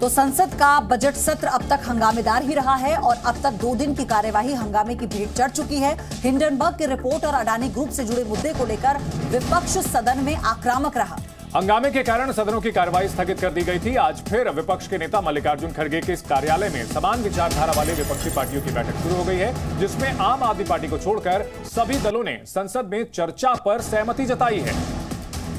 तो संसद का बजट सत्र अब तक हंगामेदार ही रहा है और अब तक 2 दिन की कार्यवाही हंगामे की भेंट चढ़ चुकी है। हिंडनबर्ग की रिपोर्ट और अडानी ग्रुप से जुड़े मुद्दे को लेकर विपक्ष सदन में आक्रामक रहा। हंगामे के कारण सदनों की कार्यवाही स्थगित कर दी गई थी। आज फिर विपक्ष के नेता मल्लिकार्जुन खड़गे के इस कार्यालय में समान विचारधारा वाले विपक्षी पार्टियों की बैठक शुरू हो गई है, जिसमें आम आदमी पार्टी को छोड़कर सभी दलों ने संसद में चर्चा पर सहमति जताई है।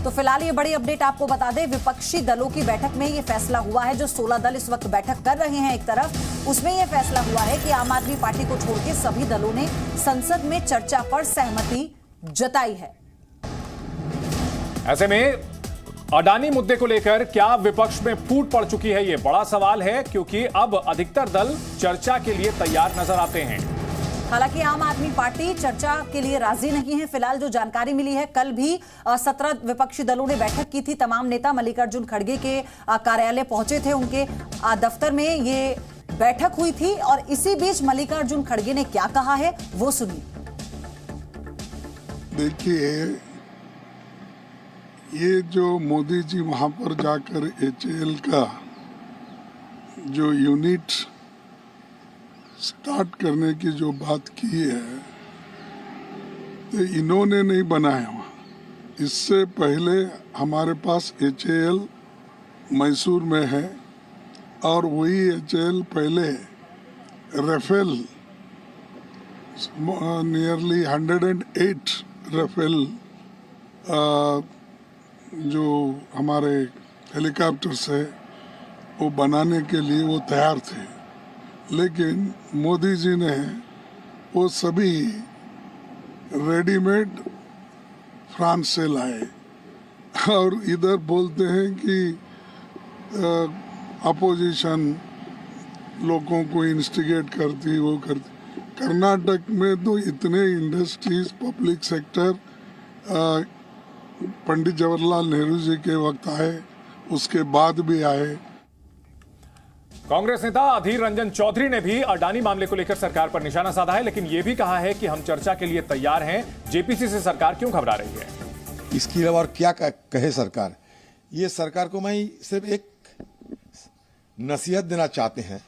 तो फिलहाल ये बड़ी अपडेट आपको बता दें, विपक्षी दलों की बैठक में ये फैसला हुआ है। जो 16 दल इस वक्त बैठक कर रहे हैं एक तरफ, उसमें यह फैसला हुआ है कि आम आदमी पार्टी को छोड़ के सभी दलों ने संसद में चर्चा पर सहमति जताई है। ऐसे में अडानी मुद्दे को लेकर क्या विपक्ष में फूट पड़ चुकी है, ये बड़ा सवाल है, क्योंकि अब अधिकतर दल चर्चा के लिए तैयार नजर आते हैं। हालांकि आम आदमी पार्टी चर्चा के लिए राजी नहीं है। फिलहाल जो जानकारी मिली है, कल भी 17 विपक्षी दलों ने बैठक की थी। तमाम नेता मल्लिकार्जुन खड़गे के कार्यालय पहुंचे थे, उनके दफ्तर में ये बैठक हुई थी। और इसी बीच मल्लिकार्जुन खड़गे ने क्या कहा है वो सुनिए। देखिए, ये जो मोदी जी वहां पर जाकर HAL का जो यूनिट स्टार्ट करने की जो बात की है, तो इन्होंने नहीं बनाया वहाँ। इससे पहले हमारे पास HAL मैसूर में है और वही HAL पहले राफेल नियरली 108 राफेल जो हमारे हेलीकॉप्टर्स है वो बनाने के लिए वो तैयार थे, लेकिन मोदी जी ने वो सभी रेडीमेड फ्रांस से लाए और इधर बोलते हैं कि अपोजिशन लोगों को इंस्टिगेट करती, वो करती। कर्नाटक में तो इतने industries public sector Pandit Jawaharlal Nehru ji के वक्त आए, उसके बाद भी आए। कांग्रेस नेता अधीर रंजन चौधरी ने भी अडानी मामले को लेकर सरकार पर निशाना साधा है, लेकिन यह भी कहा है कि हम चर्चा के लिए तैयार हैं। जेपीसी से सरकार क्यों घबरा रही है? इसके अलावा और क्या कहे सरकार। ये सरकार को मैं सिर्फ एक नसीहत देना चाहते हैं,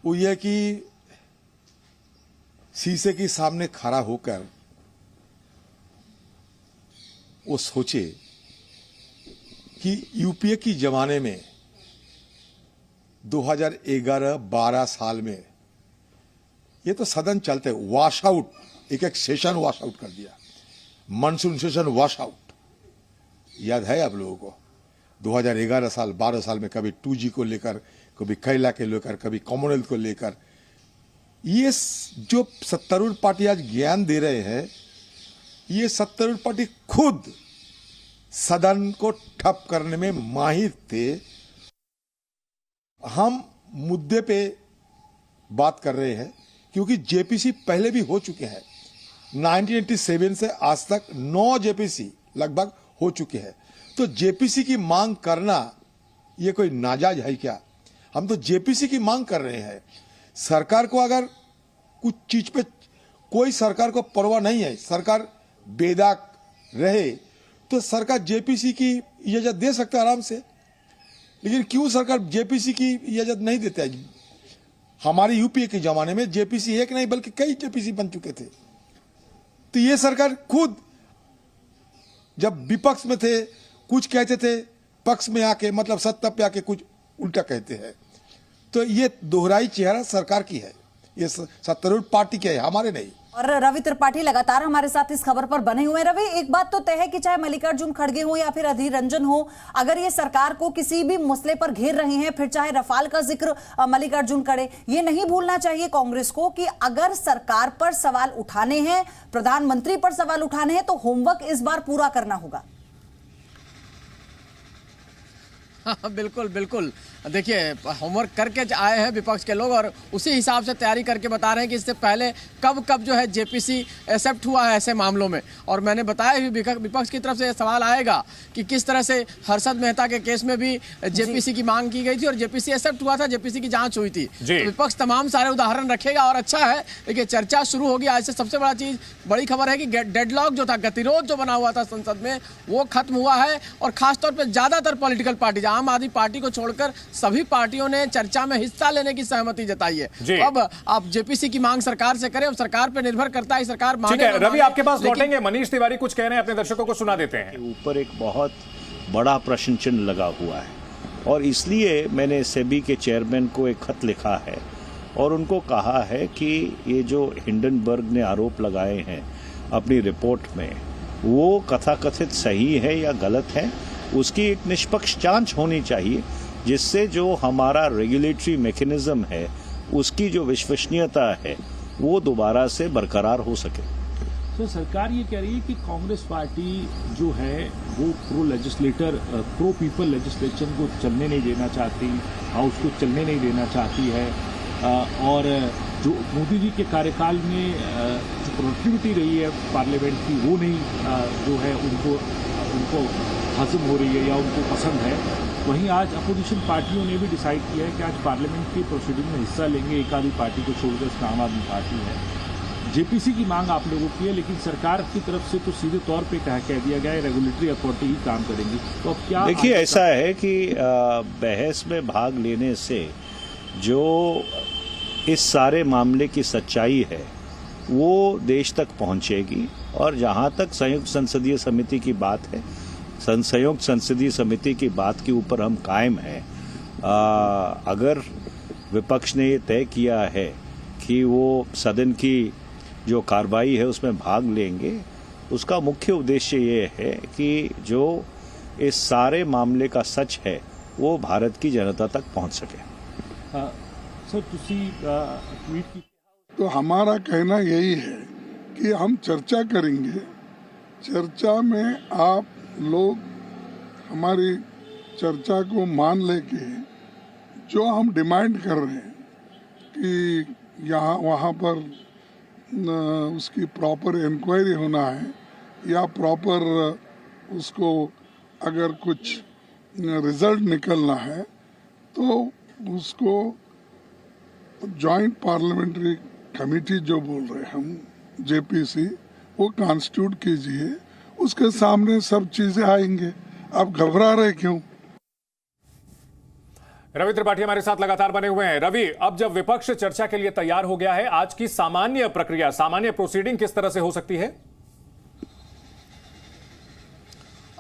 वो ये कि शीशे के सामने खड़ा होकर वो सोचे कि यूपीए की जमाने में 2011-12 साल में ये तो सदन चलते वॉश आउट, एक सेशन वॉश आउट कर दिया, मानसून सेशन वॉश आउट। याद है आप लोगों को 2011 साल 12 साल में कभी 2G को लेकर, कभी कैला के लेकर, कभी कॉमनवेल्थ को लेकर, ये जो सत्तारूढ़ पार्टी आज ज्ञान दे रहे हैं, ये सत्तारूढ़ पार्टी खुद सदन को ठप करने में माहिर थे। हम मुद्दे पे बात कर रहे हैं क्योंकि जेपीसी पहले भी हो चुके हैं। 1987 से आज तक 9 जेपीसी लगभग हो चुके हैं। तो जेपीसी की मांग करना ये कोई नाजायज है क्या? हम तो जेपीसी की मांग कर रहे हैं। सरकार को अगर कुछ चीज पे कोई सरकार को परवाह नहीं है, सरकार बेदाग रहे तो सरकार जेपीसी की इजाजत दे सकता है आराम से, लेकिन क्यों सरकार जेपीसी की इजाजत नहीं देता है? हमारे यूपीए के जमाने में जेपीसी एक नहीं बल्कि कई जेपीसी बन चुके थे। तो ये सरकार खुद जब विपक्ष में थे कुछ कहते थे, पक्ष में आके मतलब सत्ता पे आके कुछ उल्टा कहते हैं। तो ये दोहराई चेहरा सरकार की है, ये सत्तारूढ़ पार्टी की है, हमारे नहीं। और रवि त्रिपाठी लगातार हमारे साथ इस खबर पर बने हुए हैं। रवि, एक बात तो तय है कि चाहे मल्लिकार्जुन खड़गे हो या फिर अधीर रंजन हो, अगर ये सरकार को किसी भी मसले पर घेर रहे हैं, फिर चाहे रफाल का जिक्र मल्लिकार्जुन करे, ये नहीं भूलना चाहिए कांग्रेस को कि अगर सरकार पर सवाल उठाने हैं, प्रधानमंत्री पर सवाल उठाने हैं, तो होमवर्क इस बार पूरा करना होगा। हाँ, बिल्कुल बिल्कुल। देखिए, होमवर्क करके आए हैं विपक्ष के लोग और उसी हिसाब से तैयारी करके बता रहे हैं कि इससे पहले कब कब जो है जेपीसी एक्सेप्ट हुआ है ऐसे मामलों में। और मैंने बताया भी विपक्ष की तरफ से सवाल आएगा कि किस तरह से हर्षद मेहता के केस में भी जेपीसी की मांग की गई थी और जेपीसी एक्सेप्ट हुआ था, जेपीसी की जांच हुई थी। तो विपक्ष तमाम सारे उदाहरण रखेगा और अच्छा है। देखिए, चर्चा शुरू होगी आज से। सबसे बड़ा चीज, बड़ी खबर है कि डेडलॉक जो था, गतिरोध जो बना हुआ था संसद में, वो खत्म हुआ है। और खासतौर पर ज्यादातर पॉलिटिकल पार्टी, आम आदमी पार्टी को छोड़कर सभी पार्टियों ने चर्चा में हिस्सा लेने की सहमति जताई है। जी। अब आप जेपीसी की मांग सरकार से करें, अब सरकार पर निर्भर करता है सरकार माने। ठीक है रवि, आपके पास लौटेंगे। मनीष तिवारी कुछ कह रहे हैं, अपने दर्शकों को सुना देते हैं। ऊपर एक बहुत बड़ा प्रश्न चिन्ह लगा हुआ है और इसलिए मैंने सेबी के चेयरमैन को एक खत लिखा है और उनको कहा है कि ये जो हिंडनबर्ग ने आरोप लगाए हैं अपनी रिपोर्ट में, वो कथाकथित सही है या गलत है, उसकी एक निष्पक्ष जांच होनी चाहिए, जिससे जो हमारा रेगुलेटरी मैकेनिज्म है उसकी जो विश्वसनीयता है वो दोबारा से बरकरार हो सके। तो सरकार ये कह रही है कि कांग्रेस पार्टी जो है वो प्रो पीपल लेजिस्लेशन को चलने नहीं देना चाहती, हाउस को चलने नहीं देना चाहती है, और जो मोदी जी के कार्यकाल में जो प्रोडक्टिविटी रही है पार्लियामेंट की वो नहीं जो है उनको हजम हो रही है या उनको पसंद है। वहीं आज अपोजिशन पार्टियों ने भी डिसाइड किया है कि आज पार्लियामेंट की प्रोसीडिंग में हिस्सा लेंगे, एक आधी पार्टी को छोड़कर इसमें आम आदमी पार्टी है। जेपीसी की मांग आप लोगों की है, लेकिन सरकार की तरफ से तो सीधे तौर पे कह दिया गया है रेगुलेटरी अथॉरिटी ही काम करेंगी। तो अब क्या देखिए, ऐसा है कि बहस में भाग लेने से जो इस सारे मामले की सच्चाई है वो देश तक पहुंचेगी, और जहां तक संयुक्त संसदीय समिति की बात है, संयुक्त संसदीय समिति की बात के ऊपर हम कायम हैं। अगर विपक्ष ने ये तय किया है कि वो सदन की जो कार्रवाई है उसमें भाग लेंगे, उसका मुख्य उद्देश्य ये है कि जो इस सारे मामले का सच है वो भारत की जनता तक पहुंच सके। सर ट्वीट की तो हमारा कहना यही है कि हम चर्चा करेंगे, चर्चा में आप लोग हमारी चर्चा को मान लेके जो हम डिमांड कर रहे हैं कि यहाँ वहाँ पर उसकी प्रॉपर इंक्वायरी होना है या प्रॉपर उसको अगर कुछ रिजल्ट निकलना है तो उसको जॉइंट पार्लियामेंट्री कमेटी जो बोल रहे हैं हम जेपीसी, वो कॉन्स्टिट्यूट कीजिए, उसके सामने सब चीजें आएंगे। आप घबरा रहे क्यों? रवि त्रिपाठी हमारे साथ लगातार बने हुए हैं। रवि, अब जब विपक्ष चर्चा के लिए तैयार हो गया है, आज की सामान्य प्रक्रिया, सामान्य प्रोसीडिंग किस तरह से हो सकती है?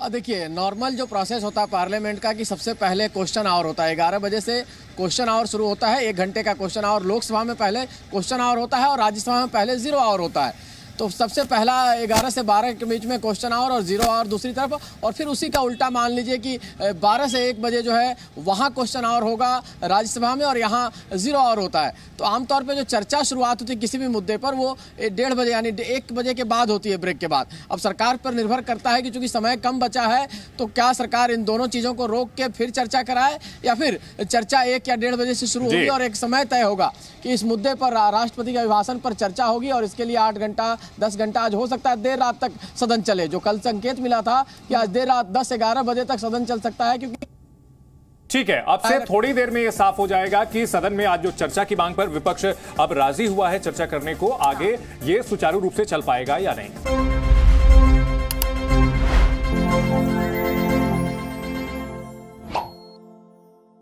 देखिए, नॉर्मल जो प्रोसेस होता है पार्लियामेंट का कि सबसे पहले क्वेश्चन आवर होता है, 11 बजे से क्वेश्चन आवर शुरू होता है, 1 घंटे का क्वेश्चन आवर। लोकसभा में पहले क्वेश्चन आवर होता है और राज्यसभा में पहले 0 आवर होता है। तो सबसे पहला 11 से 12 के बीच में क्वेश्चन आवर और 0 आवर दूसरी तरफ, और फिर उसी का उल्टा मान लीजिए कि 12 से 1 बजे जो है वहाँ क्वेश्चन आवर होगा राज्यसभा में और यहाँ 0 आवर होता है। तो आमतौर पे जो चर्चा शुरुआत होती है किसी भी मुद्दे पर वो 1:30 बजे यानी 1 बजे के बाद होती है, ब्रेक के बाद। अब सरकार पर निर्भर करता है कि चूंकि समय कम बचा है तो क्या सरकार इन दोनों चीज़ों को रोक के फिर चर्चा कराए या फिर चर्चा 1 या 1:30 बजे से शुरू होगी और एक समय तय होगा कि इस मुद्दे पर राष्ट्रपति के अभिभाषण पर चर्चा होगी और इसके लिए 8 घंटा 10 घंटा आज हो सकता है देर रात तक सदन चले। जो कल संकेत मिला था कि आज देर रात 10-11 बजे तक सदन चल सकता है, क्योंकि ठीक है, अब से थोड़ी देर में यह साफ हो जाएगा कि सदन में आज जो चर्चा की मांग पर विपक्ष अब राजी हुआ है चर्चा करने को, आगे ये सुचारू रूप से चल पाएगा या नहीं।